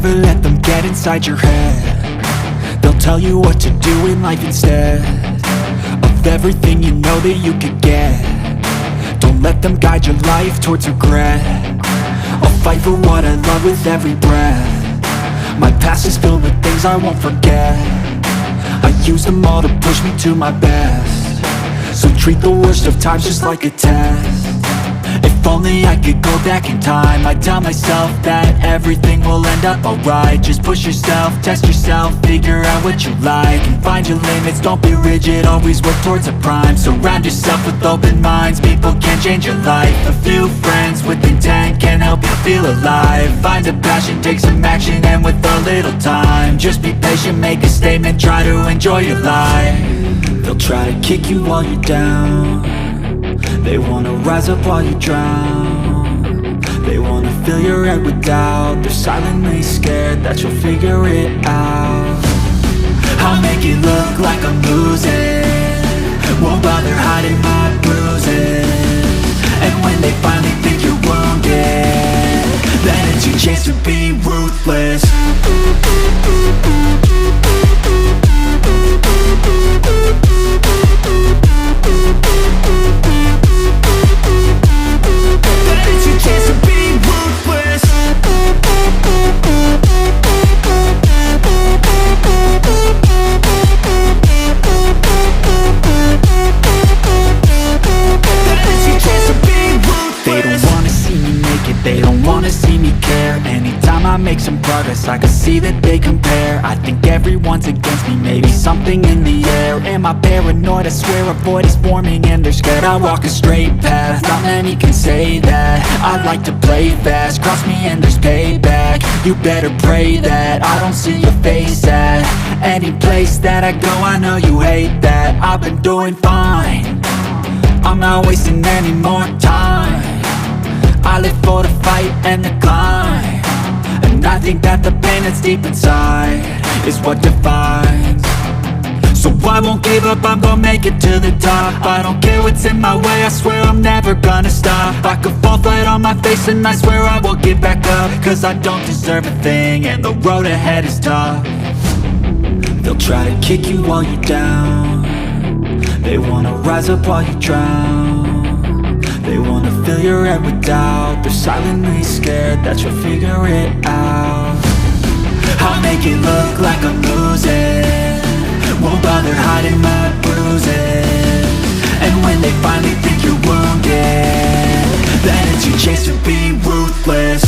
never let them get inside your head. They'll tell you what to do in life instead of everything you know that you could get. Don't let them guide your life towards regret. I'll fight for what I love with every breath. My past is filled with things I won't forget. I use them all to push me to my best. So treat the worst of times just like a test. If only I could go back in time, I'd tell myself that everything will end up alright. Just push yourself, test yourself, figure out what you like, and find your limits, don't be rigid, always work towards a prime. Surround yourself with open minds, people can change your life. A few friends with intent can help you feel alive. Find a passion, take some action, and with a little time, just be patient, make a statement, try to enjoy your life. They'll try to kick you while you're down. They wanna rise up while you drown. They wanna fill your head with doubt. They're silently scared that you'll figure it out. I'll make it look like I'm losing, won't bother hiding my bruises. And when they finally think you're wounded, then it's your chance to be ruthless. Chance to be ruthless. They don't wanna see me make it, they don't wanna see me care. Anytime I make some progress, I can see that they compare. I think everyone's against me, maybe something in the air. Am I paranoid? I swear a void is forming and they're scared. I walk a straight path, not many can say that. I like to play fast, cross me and there's payback. You better pray that I don't see your face at any place that I go. I know you hate that. I've been doing fine, I'm not wasting any more time. I live for the fight and the climb, and I think that the pain that's deep inside is what defines. So I won't give up, I'm gonna make it to the top. I don't care what's in my way, I swear I'm never gonna stop. I could fall flat on my face and I swear I will get back up, cause I don't deserve a thing and the road ahead is tough. They'll try to kick you while you're down. They wanna rise up while you drown. They wanna fill your head with doubt. They're silently scared that you'll figure it out. I'll make it look like I'm losing, won't bother hiding my bruises. And when they finally think you're wounded, then it's your chance to be ruthless.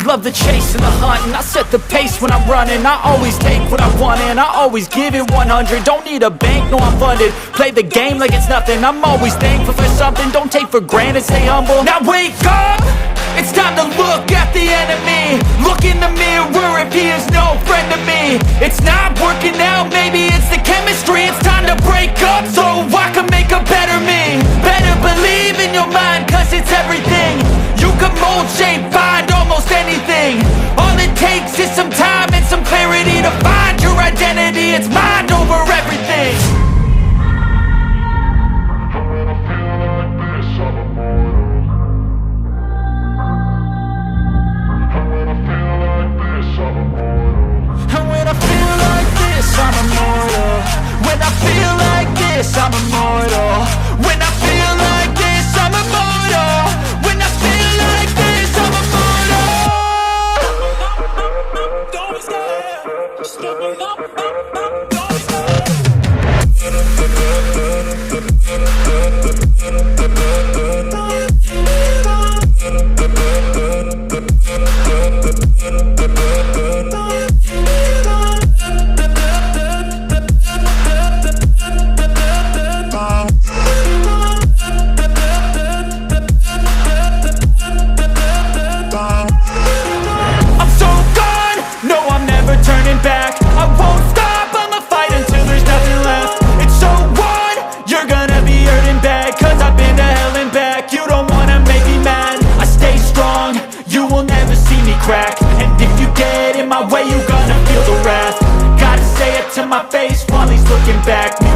Love the chase and the hunt, and I set the pace when I'm running. I always take what I want and I always give it 100. Don't need a bank, no I'm funded. Play the game like it's nothing. I'm always thankful for something. Don't take for granted, stay humble. Now wake up! It's time to look at the enemy. Look in the mirror if he is no friend to me. It's not working out, maybe it's the chemistry. It's time to break up so I can make a better me. Better believe in your mind, cause it's everything. You can mold, shape, find almost anything. All it takes is some time and some clarity to find your identity. It's mind over everything. And when I feel like this, I'm immortal. When I feel like this, I'm immortal. When I feel like this, I'm immortal. When I feel like this, I'm immortal. Don't stop, stepping up, don't stop.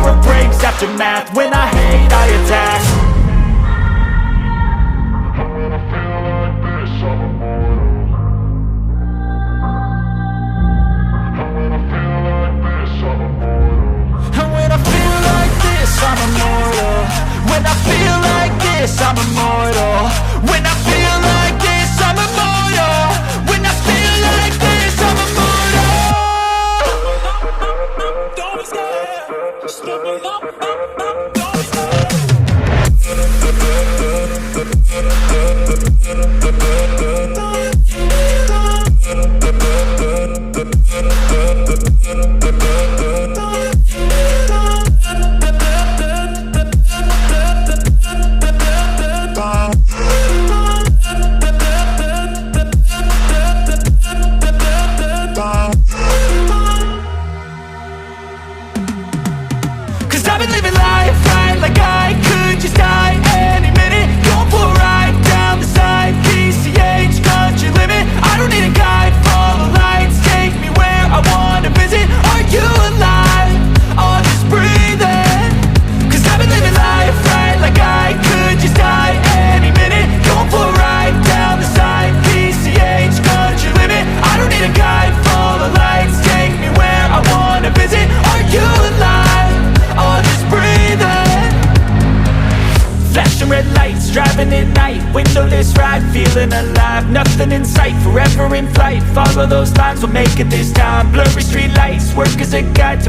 mirror breaks after math. When I hate, I attack. And when I feel like this, I'm immortal. When I feel like this, I'm immortal. When I feel like this, I'm immortal. When I feel like this, I'm immortal. Don't be scared. Step it up, don't be scared. Cause I've been living life right like I could just die any minute. Going for a ride down the side, PCH, country limit. I don't need a guide, follow lights, take me where I wanna visit. Are you alive? Or just breathing? Cause I've been living life right like I could just die any minute. Going for a ride down the side, PCH, country limit. I don't need a guide, follow lights, take me where I wanna visit. Are you alive? Or just breathing? Flashing red lights, driving at night, windowless ride, feeling alive. Nothing in sight, forever in flight. Follow those lines, we'll make it this time. Blurry street lights, work as a guide to